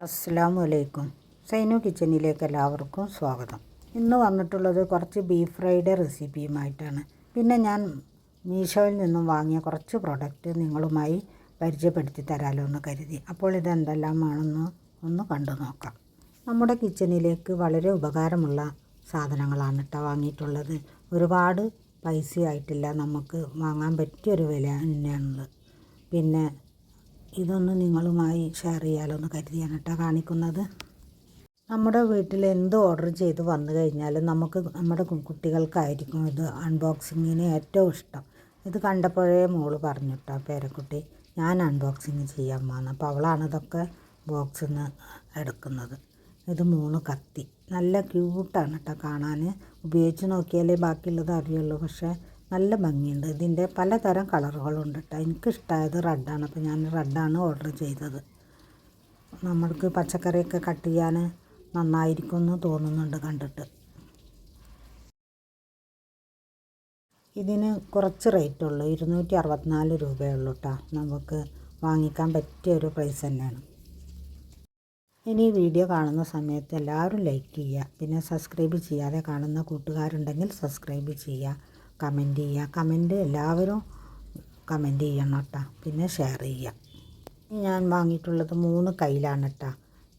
അസ്സലാമു അലൈക്കും. സൈനു കിച്ചണിലേക്ക് എല്ലാവർക്കും സ്വാഗതം. ഇന്ന് വന്നിട്ടുള്ളത് കുറച്ച് ബീഫ് ഫ്രൈഡ് റെസിപ്പിയുമായിട്ടാണ്. പിന്നെ ഞാൻ മീഷോയിൽ നിന്നും വാങ്ങിയ കുറച്ച് പ്രൊഡക്റ്റ് നിങ്ങളുമായി പരിചയപ്പെടുത്തി തരാമല്ലോ എന്ന് കരുതി. അപ്പോൾ ഇതെന്തെല്ലാമാണെന്ന് ഒന്ന് കണ്ടു നോക്കാം. നമ്മുടെ കിച്ചണിലേക്ക് വളരെ ഉപകാരമുള്ള സാധനങ്ങളാണ് വാങ്ങിയിട്ടുള്ളത്. ഒരുപാട് പൈസയായിട്ടില്ല, നമുക്ക് വാങ്ങാൻ പറ്റിയൊരു വില തന്നെയാണുള്ളത്. പിന്നെ ഇതൊന്ന് നിങ്ങളുമായി ഷെയർ ചെയ്യാമല്ലോ എന്ന് കരുതിയാണ് കാണിക്കുന്നത്. നമ്മുടെ വീട്ടിൽ എന്ത് ഓർഡർ ചെയ്ത് വന്നു കഴിഞ്ഞാലും നമ്മുടെ കുട്ടികൾക്കായിരിക്കും ഇത് അൺബോക്സിങ്ങിന് ഏറ്റവും ഇഷ്ടം. ഇത് കണ്ടപ്പോഴേ മോള് പറഞ്ഞു പേരക്കുട്ടി ഞാൻ അൺബോക്സിങ് ചെയ്യാമെന്ന്. അപ്പോൾ അവളാണ് ഇതൊക്കെ ബോക്സിൽ നിന്ന് എടുക്കുന്നത്. ഇത് 3 കത്തി, നല്ല ക്യൂട്ടാണ് കാണാൻ. ഉപയോഗിച്ച് നോക്കിയാലേ ബാക്കിയുള്ളത് അറിയുള്ളൂ. പക്ഷേ നല്ല ഭംഗിയുണ്ട്. ഇതിൻ്റെ പലതരം കളറുകളുണ്ട് എനിക്കിഷ്ടമായത് റെഡാണ്. അപ്പോൾ ഞാൻ റെഡാണ് ഓർഡർ ചെയ്തത്. നമ്മൾക്ക് പച്ചക്കറിയൊക്കെ കട്ട് ചെയ്യാൻ നന്നായിരിക്കും എന്ന് തോന്നുന്നുണ്ട് കണ്ടിട്ട്. ഇതിന് കുറച്ച് റേറ്റുള്ളൂ, 264 രൂപയുള്ളൂ നമുക്ക് വാങ്ങിക്കാൻ പറ്റിയ ഒരു പ്രൈസ് തന്നെയാണ്. ഇനി ഈ വീഡിയോ കാണുന്ന സമയത്ത് എല്ലാവരും ലൈക്ക് ചെയ്യുക. പിന്നെ സബ്സ്ക്രൈബ് ചെയ്യാതെ കാണുന്ന കൂട്ടുകാരുണ്ടെങ്കിൽ സബ്സ്ക്രൈബ് ചെയ്യുക, കമൻറ്റ് ചെയ്യുക. കമൻറ്റ് എല്ലാവരും കമൻറ്റ് ചെയ്യണം പിന്നെ ഷെയർ ചെയ്യുക. ഞാൻ വാങ്ങിയിട്ടുള്ളത് 3 കയ്യിലാണ്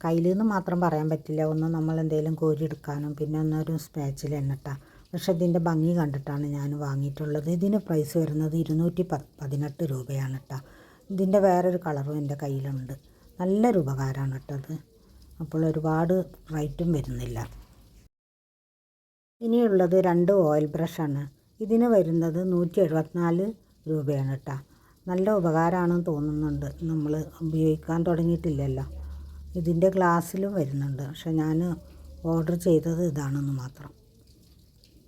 കയ്യിലെന്ന് മാത്രം പറയാൻ പറ്റില്ല. ഒന്ന് നമ്മൾ എന്തെങ്കിലും കോരിയെടുക്കാനും പിന്നെ ഒന്നൊരു സ്പാച്ചിലാണ് പക്ഷേ ഇതിൻ്റെ ഭംഗി കണ്ടിട്ടാണ് ഞാൻ വാങ്ങിയിട്ടുള്ളത്. ഇതിന് പ്രൈസ് വരുന്നത് 218 രൂപയാണ് ഇതിൻ്റെ വേറൊരു കളറും എൻ്റെ കയ്യിലുണ്ട്. നല്ലൊരു ഉപകാരമാണ് അത്. അപ്പോൾ ഒരുപാട് റേറ്റും വരുന്നില്ല. ഇനിയുള്ളത് 2 ഓയിൽ ബ്രഷാണ്. ഇതിന് വരുന്നത് 174 രൂപയാണ് നല്ല ഉപകാരമാണെന്ന് തോന്നുന്നുണ്ട്. നമ്മൾ ഉപയോഗിക്കാൻ തുടങ്ങിയിട്ടില്ലല്ലോ. ഇതിൻ്റെ ഗ്ലാസ്സിലും വരുന്നുണ്ട്, പക്ഷെ ഞാൻ ഓർഡർ ചെയ്തത് ഇതാണെന്ന് മാത്രം.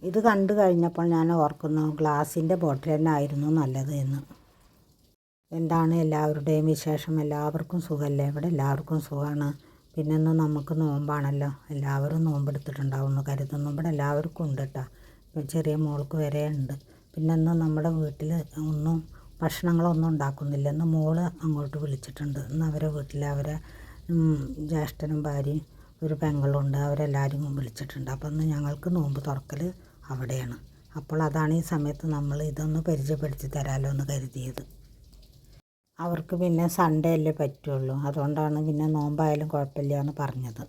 ഇത് കണ്ടു കഴിഞ്ഞപ്പോൾ ഞാൻ ഓർക്കുന്നു ഗ്ലാസിൻ്റെ ബോട്ടിൽ തന്നെ ആയിരുന്നു നല്ലത് എന്ന്. എന്താണ് എല്ലാവരുടെയും വിശേഷം? എല്ലാവർക്കും സുഖമല്ലേ? ഇവിടെ എല്ലാവർക്കും സുഖമാണ്. പിന്നെ ഇന്ന് നമുക്ക് നോമ്പാണല്ലോ, എല്ലാവരും നോമ്പെടുത്തിട്ടുണ്ടാവും എന്ന് കരുതുന്നു. ഇവിടെ എല്ലാവർക്കും ഉണ്ട് ഇപ്പം ചെറിയ മോൾക്ക് വരെ ഉണ്ട്. പിന്നെ ഇന്ന് നമ്മുടെ വീട്ടിൽ ഒന്നും ഭക്ഷണങ്ങളൊന്നും ഉണ്ടാക്കുന്നില്ല. ഇന്ന് മോള് അങ്ങോട്ട് വിളിച്ചിട്ടുണ്ട്. ഇന്ന് അവരെ വീട്ടിൽ അവരെ ജ്യേഷ്ഠനും ഭാര്യയും ഒരു പെങ്ങളുണ്ട്, അവരെല്ലാവരും വിളിച്ചിട്ടുണ്ട്. അപ്പോൾ ഇന്ന് ഞങ്ങൾക്ക് നോമ്പ് തുറക്കൽ അവിടെയാണ്. അപ്പോൾ അതാണ് ഈ സമയത്ത് നമ്മൾ ഇതൊന്ന് പരിചയപ്പെടുത്തി തരാമല്ലോ എന്ന് കരുതിയത്. അവർക്ക് പിന്നെ സൺഡേ അല്ലേ പറ്റുള്ളൂ, അതുകൊണ്ടാണ് പിന്നെ നോമ്പായാലും കുഴപ്പമില്ല എന്ന് പറഞ്ഞത്.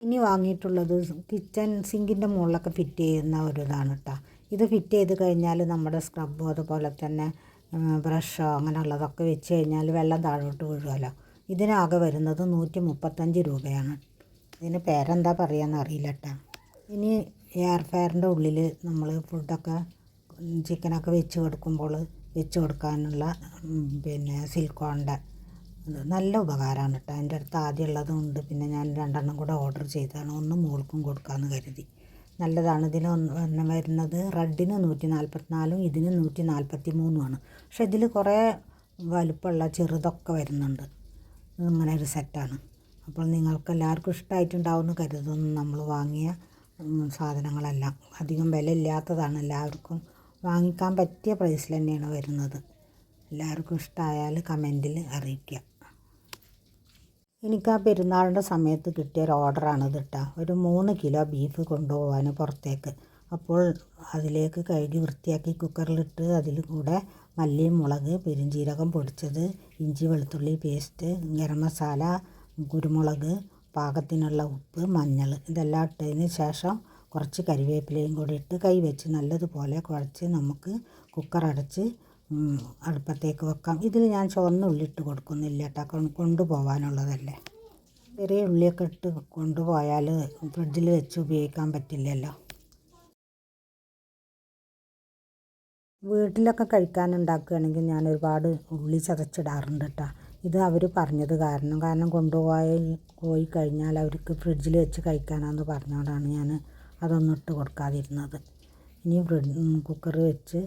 ഇനി വാങ്ങിയിട്ടുള്ളത് കിച്ചൺ സിങ്കിൻ്റെ മുകളിലൊക്കെ ഫിറ്റ് ചെയ്യുന്ന ഒരു ഇതാണ് ഇത് ഫിറ്റ് ചെയ്ത് കഴിഞ്ഞാൽ നമ്മുടെ സ്ക്രബും അതുപോലെ തന്നെ ബ്രഷോ അങ്ങനെയുള്ളതൊക്കെ വെച്ച് കഴിഞ്ഞാൽ വെള്ളം താഴോട്ട് വീഴുമല്ലോ. ഇതിനാകെ വരുന്നത് 135 രൂപയാണ്. ഇതിന് പേരെന്താ പറയുകയെന്ന് അറിയില്ല ഇനി എയർ ഫെയറിൻ്റെ ഉള്ളിൽ നമ്മൾ ഫുഡൊക്കെ ചിക്കനൊക്കെ വെച്ച് കൊടുക്കാനുള്ള പിന്നെ സിലിക്കോണിൻ്റെ നല്ല ഉപകാരമാണ് എൻ്റെ അടുത്ത് ആദ്യം ഉള്ളതുണ്ട്. പിന്നെ ഞാൻ 2 കൂടെ ഓർഡർ ചെയ്തതാണ്. ഒന്ന് മോൾക്കും കൊടുക്കാമെന്ന് കരുതി. നല്ലതാണ്. ഇതിന് വരുന്നത് റെഡിന് 144 ഇതിന് 143 പക്ഷേ ഇതിൽ കുറേ വലുപ്പമുള്ള ചെറുതൊക്കെ വരുന്നുണ്ട്. ഇങ്ങനെ ഒരു സെറ്റാണ്. അപ്പോൾ നിങ്ങൾക്ക് എല്ലാവർക്കും ഇഷ്ടമായിട്ടുണ്ടാവുമെന്ന് കരുതുന്നു. നമ്മൾ വാങ്ങിയ സാധനങ്ങളെല്ലാം അധികം വില ഇല്ലാത്തതാണ്. എല്ലാവർക്കും വാങ്ങിക്കാൻ പറ്റിയ പ്രൈസിൽ തന്നെയാണ് വരുന്നത്. എല്ലാവർക്കും ഇഷ്ടമായാൽ കമൻറ്റിൽ അറിയിക്കുക. എനിക്ക് ആ പെരുന്നാളിൻ്റെ സമയത്ത് കിട്ടിയൊരു ഓർഡറാണിത് ഒരു 3 കിലോ ബീഫ് കൊണ്ടുപോകാൻ പുറത്തേക്ക്. അപ്പോൾ അതിലേക്ക് കഴുകി വൃത്തിയാക്കി കുക്കറിലിട്ട് അതിൽ കൂടെ മല്ലി, മുളക്, പെരുംജീരകം പൊടിച്ചത്, ഇഞ്ചി വെളുത്തുള്ളി പേസ്റ്റ്, ഗരം മസാല, കുരുമുളക്, പാകത്തിനുള്ള ഉപ്പ്, മഞ്ഞൾ ഇതെല്ലാം ഇട്ടതിന് ശേഷം കുറച്ച് കരിവേപ്പിലയും കൂടി ഇട്ട് കൈ വെച്ച് നല്ലതുപോലെ കുഴച്ച് നമുക്ക് കുക്കർ അടച്ച് അടുപ്പത്തേക്ക് വെക്കാം. ഇതിൽ ഞാൻ ചുവന്ന ഉള്ളി ഇട്ട് കൊടുക്കുന്നില്ല കൊണ്ടുപോകാനുള്ളതല്ലേ. ചെറിയ ഉള്ളിയൊക്കെ ഇട്ട് കൊണ്ടുപോയാൽ ഫ്രിഡ്ജിൽ വെച്ച് ഉപയോഗിക്കാൻ പറ്റില്ലല്ലോ. വീട്ടിലൊക്കെ കഴിക്കാനുണ്ടാക്കുകയാണെങ്കിൽ ഞാൻ ഒരുപാട് ഉള്ളി ചതച്ചിടാറുണ്ട് ഇത് അവർ പറഞ്ഞത് കാരണം കൊണ്ടുപോയി കഴിഞ്ഞാൽ അവർക്ക് ഫ്രിഡ്ജിൽ വെച്ച് കഴിക്കാനാണെന്ന് പറഞ്ഞുകൊണ്ടാണ് ഞാൻ അതൊന്നും ഇട്ട് കൊടുക്കാതിരുന്നത്. ഇനി കുക്കർ വെച്ച്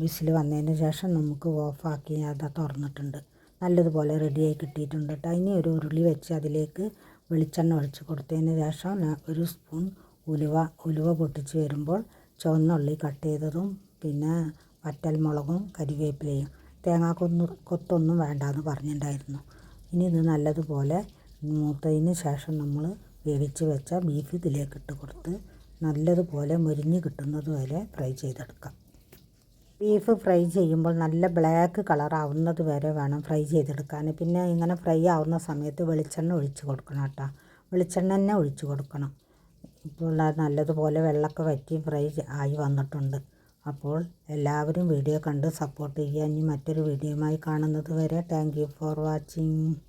വിസിൽ വന്നതിന് ശേഷം നമുക്ക് ഓഫാക്കി അത് തുറന്നിട്ടുണ്ട്. നല്ലതുപോലെ റെഡിയായി കിട്ടിയിട്ടുണ്ട് ഇനി ഒരു ഉരുളി വെച്ച് അതിലേക്ക് വെളിച്ചെണ്ണ ഒഴിച്ച് കൊടുത്തതിന് ശേഷം ഒരു സ്പൂൺ ഉലുവ പൊട്ടിച്ച് വരുമ്പോൾ ചുവന്നുള്ളി കട്ട് ചെയ്തതും പിന്നെ വറ്റൽമുളകും കരിവേപ്പിലയും കൊത്തൊന്നും വേണ്ടാന്ന് പറഞ്ഞിട്ടുണ്ടായിരുന്നു. ഇനി ഇത് നല്ലതുപോലെ മൂത്തതിന് ശേഷം നമ്മൾ വേവിച്ച് വെച്ച ബീഫ് ഇതിലേക്ക് ഇട്ട് കൊടുത്ത് നല്ലതുപോലെ മുരിഞ്ഞ് കിട്ടുന്നത് വരെ ഫ്രൈ ചെയ്തെടുക്കാം. ബീഫ് ഫ്രൈ ചെയ്യുമ്പോൾ നല്ല ബ്ലാക്ക് കളറാവുന്നത് വരെ വേണം ഫ്രൈ ചെയ്തെടുക്കാൻ. പിന്നെ ഇങ്ങനെ ഫ്രൈ ആവുന്ന സമയത്ത് വെളിച്ചെണ്ണ ഒഴിച്ച് കൊടുക്കണം കേട്ടോ. വെളിച്ചെണ്ണ തന്നെ ഒഴിച്ച് കൊടുക്കണം. ഇപ്പോൾ നല്ലതുപോലെ വെള്ളമൊക്കെ വറ്റി ഫ്രൈ ആയി വന്നിട്ടുണ്ട്. അപ്പോൾ എല്ലാവരും വീഡിയോ കണ്ട് സപ്പോർട്ട് ചെയ്യുക. ഇനി മറ്റൊരു വീഡിയോയുമായി കാണുന്നത് വരെ താങ്ക് യു ഫോർ വാച്ചിങ്.